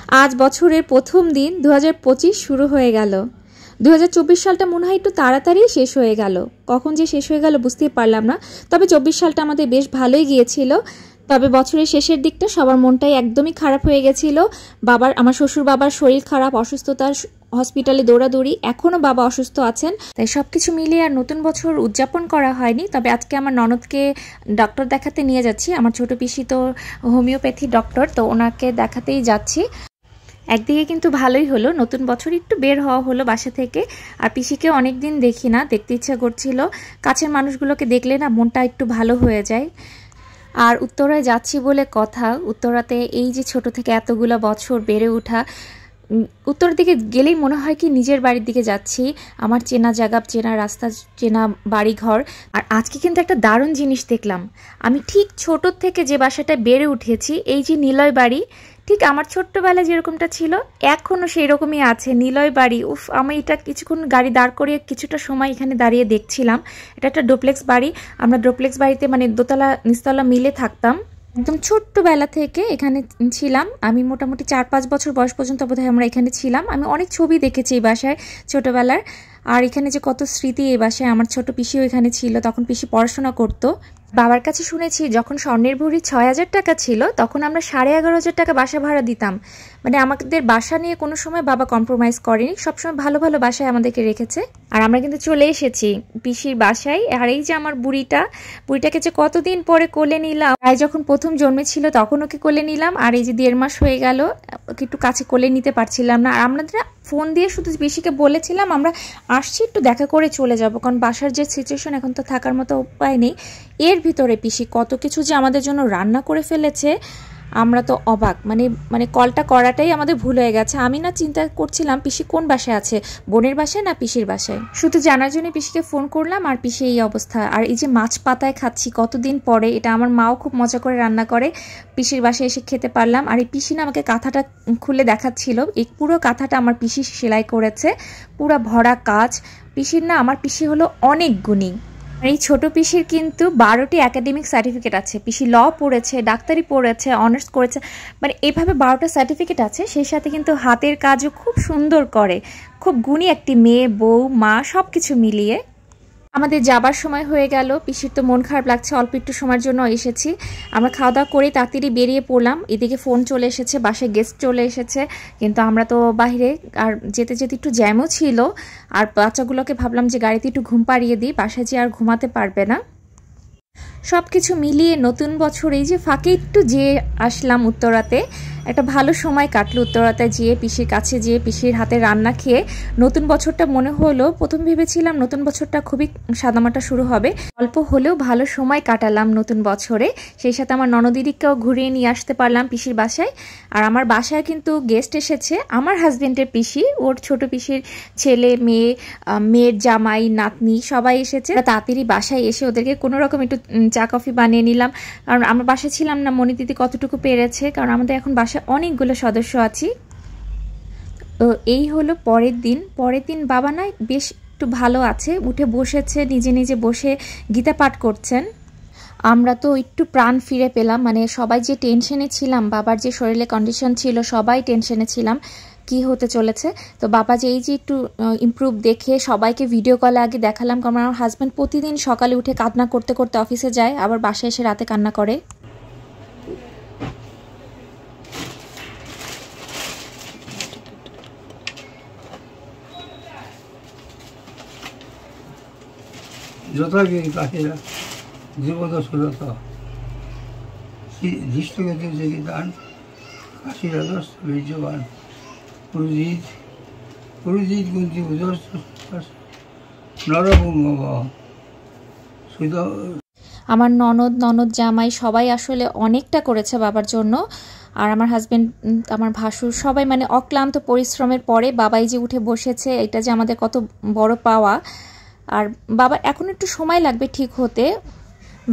আজ বছরের প্রথম দিন 2025 শুরু হয়ে গেল। 2024 সালটা মনে হয় একটু তাড়াতাড়ি শেষ হয়ে গেল, কখন যে শেষ হয়ে গেল বুঝতেই পারলাম না। তবে 24 সালটা আমাদের বেশ ভালোই গিয়েছিল। তবে বছরের শেষের দিকটা সবার মনটাই একদমই খারাপ হয়ে গেছিল। আমার শ্বশুর বাবার শরীর খারাপ, অসুস্থতার হসপিটালে দৌড়াদৌড়ি, এখনও বাবা অসুস্থ আছেন, তাই সব কিছু মিলিয়ে আর নতুন বছর উদযাপন করা হয়নি। তবে আজকে আমার ননদকে ডক্টর দেখাতে নিয়ে যাচ্ছি। আমার ছোট পিসি তো হোমিওপ্যাথি ডক্টর, তো ওনাকে দেখাতেই যাচ্ছি। একদিকে কিন্তু ভালোই হলো, নতুন বছর একটু বের হওয়া হলো বাসা থেকে। আর পিসিকে অনেকদিন দেখি না, দেখতে ইচ্ছা করছিল। কাছের মানুষগুলোকে দেখলে না মনটা একটু ভালো হয়ে যায়। আর উত্তরায় যাচ্ছি বলে কথা, উত্তরাতে এই যে ছোট থেকে এতগুলো বছর বেড়ে ওঠা, উত্তর দিকে গেলেই মনে হয় কি নিজের বাড়ির দিকে যাচ্ছি। আমার চেনা জায়গা, চেনা রাস্তা, চেনা বাড়ি ঘর। আর আজকে কিন্তু একটা দারুণ জিনিস দেখলাম। আমি ঠিক ছোট থেকে যে বাসাটায় বেড়ে উঠেছি, এই যে নিলয় বাড়ি, ঠিক আমার ছোট্টবেলায় যেরকমটা ছিল এখনও সেই রকমই আছে নিলয় বাড়ি। উফ, আমি এটা কিছুক্ষণ গাড়ি দাঁড় করিয়ে কিছুটা সময় এখানে দাঁড়িয়ে দেখছিলাম। এটা একটা ডুপ্লেক্স বাড়ি। আমরা ডুপ্লেক্স বাড়িতে মানে দোতলা নিচতলা মিলে থাকতাম। একদম ছোট্টবেলা থেকে এখানে ছিলাম। আমি মোটামুটি 4-5 বছর বয়স পর্যন্ত বোধহয় আমরা এখানে ছিলাম। আমি অনেক ছবি দেখেছি এই বাসায় ছোটবেলার। আর এখানে যে কত স্মৃতি এই বাসায়। আমার ছোট পিসিও এখানে ছিল, তখন পিসি পড়াশোনা করতো। বাবার কাছে শুনেছি যখন স্বর্ণের ভরি 6,000 টাকা ছিল, তখন আমরা 11,500 টাকা বাসা ভাড়া দিতাম। মানে আমাদের বাসা নিয়ে কোনো সময় বাবা কম্প্রোমাইজ করেনি, সবসময় ভালো ভালো বাসায় আমাদেরকে রেখেছে। আর আমরা কিন্তু চলে এসেছি পিসির বাসায়। আর এই যে আমার বুড়িটাকে যে কতদিন পরে কোলে নিলাম। তাই যখন প্রথম জন্মেছিল তখন ওকে কোলে নিলাম। আর এই যে 1.5 মাস হয়ে গেল, ওকে একটু কাছে কোলে নিতে পারছিলাম না। আর আমরা ফোন দিয়ে শুধু পিসিকে বলেছিলাম আমরা আসছি, একটু দেখা করে চলে যাব, কারণ বাসার যে সিচুয়েশন এখন তো থাকার মতো উপায় নেই। এর ভিতরে পিসি কত কিছু যে আমাদের জন্য রান্না করে ফেলেছে, আমরা তো অবাক। মানে কলটা করাটাই আমাদের ভুল হয়ে গেছে। আমি না চিন্তা করছিলাম পিসি কোন বাসায় আছে, বোনের বাসায় না পিসির বাসায়। শুধু জানার জন্য পিসিকে ফোন করলাম, আর পিসি এই অবস্থা। আর এই যে মাছ পাতায় খাচ্ছি কতদিন পরে, এটা আমার মাও খুব মজা করে রান্না করে, পিসির বাসায় এসে খেতে পারলাম। আর এই পিসি না আমাকে কাঁথাটা খুলে দেখাচ্ছিল। এই পুরো কাঁথাটা আমার পিসি সেলাই করেছে, পুরো ভরা কাজ। পিসির না, আমার পিসি হলো অনেক গুণী। আর এই ছোট পিসির কিন্তু 12টি একাডেমিক সার্টিফিকেট আছে। পিসি ল পড়েছে, ডাক্তারি পড়েছে, অনার্স করেছে, মানে এইভাবে 12টা সার্টিফিকেট আছে। সেই সাথে কিন্তু হাতের কাজও খুব সুন্দর করে। খুব গুণী একটি মেয়ে, বউ, মা, সব কিছু মিলিয়ে। আমাদের যাবার সময় হয়ে গেল। পিসির তো মন খারাপ লাগছে, অল্প একটু সময়ের জন্য এসেছি। আমরা খাওয়া দাওয়া করে তাড়াতাড়ি বেরিয়ে পড়লাম। এদিকে ফোন চলে এসেছে, বাসায় গেস্ট চলে এসেছে, কিন্তু আমরা তো বাইরে। আর যেতে যেতে একটু জ্যামও ছিল। আর বাচ্চাগুলোকে ভাবলাম যে গাড়িতে একটু ঘুম পাড়িয়ে দিই, বাসায় যে আর ঘুমাতে পারবে না। সব কিছু মিলিয়ে নতুন বছর এই যে ফাঁকে একটু যেয়ে আসলাম উত্তরাতে। একটা ভালো সময় কাটলো উত্তরাতে যেয়ে, পিসির কাছে যেয়ে, পিসির হাতে রান্না খেয়ে। নতুন বছরটা মনে হলো, প্রথম ভেবেছিলাম নতুন বছরটা খুবই সাদামাটা শুরু হবে, অল্প হলেও ভালো সময় কাটালাম নতুন বছরে। সেই সাথে আমার ননদিদিকেও ঘুরিয়ে নিয়ে আসতে পারলাম পিসির বাসায়। আর আমার বাসায় কিন্তু গেস্ট এসেছে, আমার হাজবেন্ডের পিসি, ওর ছোট পিসির ছেলে, মেয়ে, মেয়ের জামাই, নাতনি সবাই এসেছে। তাড়াতাড়ি বাসায় এসে ওদেরকে কোনো রকম একটু চা কফি বানিয়ে নিলাম। কারণ আমরা বাসায় ছিলাম না, মনি দিদি কতটুকু পেরেছে, কারণ আমাদের এখন বাসায় অনেকগুলো সদস্য আছি। তো এই হলো পরের দিন বাবা না বেশ একটু ভালো আছে, উঠে বসেছে, নিজে নিজে বসে গীতা পাঠ করছেন। আমরা তো একটু প্রাণ ফিরে পেলাম। মানে সবাই যে টেনশনে ছিলাম, বাবার যে শরীরে কন্ডিশন ছিল, সবাই টেনশনে ছিলাম কি হতে চলেছে। তো বাবা যে এই যে একটু ইমপ্রুভ দেখে সবাইকে ভিডিও কলে আগে দেখালাম, কারণ আমার হাজব্যান্ড প্রতিদিন সকালে উঠে কান্না করতে করতে অফিসে যায়, আবার বাসায় এসে রাতে কান্না করে। যথাগিরি কাহিরা জীবদশরথ ধৃষ্টকেতু জগিদান কাশীরথ বীর্যবান পুরুজিৎ কুন্তি উদস্ত নরভঙ্গব সুদ। আমার ননদ জামাই সবাই আসলে অনেকটা করেছে বাবার জন্য। আর আমার হাজব্যান্ড, আমার ভাসুর, সবাই মানে অক্লান্ত পরিশ্রমের পরে বাবাই যে উঠে বসেছে, এটা যে আমাদের কত বড় পাওয়া। আর বাবা এখন একটু সময় লাগবে ঠিক হতে।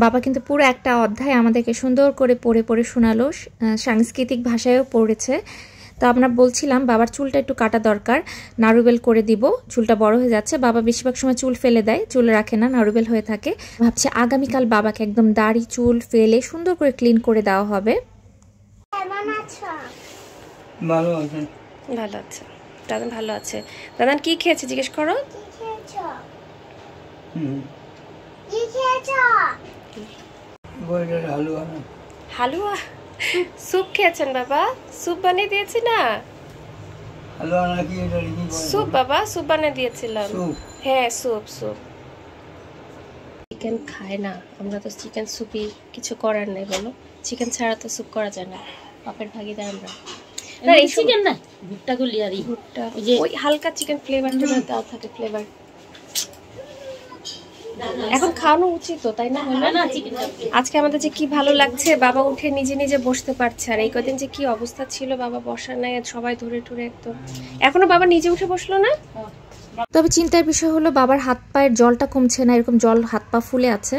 বাবা কিন্তু পুরো একটা অধ্যায় আমাদেরকে সুন্দর করে পড়ে পড়ে শোনালো, সাংস্কৃতিক ভাষায়ও পড়েছে। তো আমরা বলছিলাম বাবার চুলটা একটু কাটা দরকার, নারুবেল করে দিব, চুলটা বড় হয়ে যাচ্ছে। বাবা বেশিরভাগ সময় চুল ফেলে দেয়, চুল রাখে না, নারুবেল হয়ে থাকে। ভাবছি আগামীকাল বাবাকে একদম দাড়ি চুল ফেলে সুন্দর করে ক্লিন করে দেওয়া হবে। ভালো আছে। ভালো আছে, দাদান ভালো আছে। দাদান কি খেয়েছে জিজ্ঞেস করো। হালুয়া না, হালুয়া স্যুপ খেয়েছেন বাবা? স্যুপ বানিয়ে দিয়েছি না? হালুয়া নাকি এটা কি বলে? স্যুপ বাবা, স্যুপ বানিয়ে দিয়েছিলাম। স্যুপ? হ্যাঁ স্যুপ স্যুপ। চিকেন খায় না, আমরা তো চিকেন স্যুপই কিছু করার নেই বলো, চিকেন ছাড়া তো স্যুপ করা যায় না, বাপের ভাগিদার আমরা। না এই চিকেন না, ভুট্টা গুলি আর ভুট্টা ওই হালকা চিকেন ফ্লেভারটা দাও থাকে ফ্লেভার। এখন খাওয়ানো উচিত তো, তাই না? আজকে আমাদের যে কি ভালো লাগছে, বাবা উঠে নিজে নিজে বসতে পারছে। আর এই কদিন যে কি অবস্থা ছিল, বাবা বসা নাই, সবাই ধরে টুরে একদম। এখনো বাবা নিজে উঠে বসলো না। তবে চিন্তার বিষয় হলো বাবার হাত পায়ের জলটা কমছে না, এরকম জল হাত পা ফুলে আছে।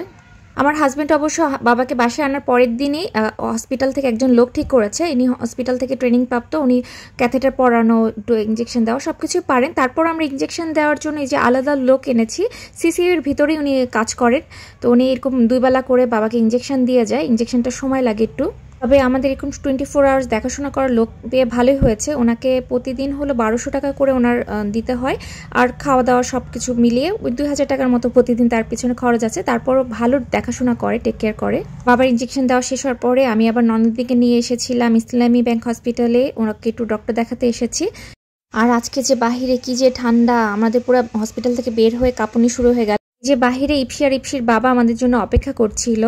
আমার হাজব্যান্ড অবশ্য বাবাকে বাসায় আনার পরের দিনই হসপিটাল থেকে একজন লোক ঠিক করেছে, ইনি হসপিটাল থেকে ট্রেনিং প্রাপ্ত, উনি ক্যাথেটার পরানো, একটু ইঞ্জেকশন দেওয়া সব কিছুই পারেন। তারপর আমরা ইঞ্জেকশন দেওয়ার জন্য এই যে আলাদা লোক এনেছি, সিসিইউর ভিতরেই উনি কাজ করেন। তো উনি এরকম 2 বেলা করে বাবাকে ইঞ্জেকশন দিয়ে যায়, ইঞ্জেকশনটা সময় লাগে একটু। তবে আমাদের এরকম 24 আওয়ার্স দেখাশোনা করার লোক পেয়ে ভালোই হয়েছে। ওনাকে প্রতিদিন হলো 1200 টাকা করে ওনার দিতে হয়, আর খাওয়া দাওয়া সব কিছু মিলিয়ে ওই 2000 টাকার মতো প্রতিদিন তার পিছনে খরচ আছে। তারপরও ভালো দেখাশোনা করে, টেক কেয়ার করে। বাবার ইঞ্জেকশন দেওয়া শেষ হওয়ার পরে আমি আবার ননদিকে নিয়ে এসেছিলাম ইসলামী ব্যাংক হসপিটালে, ওনাকে একটু ডক্টর দেখাতে এসেছি। আর আজকে যে বাহিরে কি যে ঠান্ডা, আমাদের পুরো হসপিটাল থেকে বের হয়ে কাঁপুনি শুরু হয়ে গেল। যে বাহিরে ইপসি আর ইপসির বাবা আমাদের জন্য অপেক্ষা করছিল।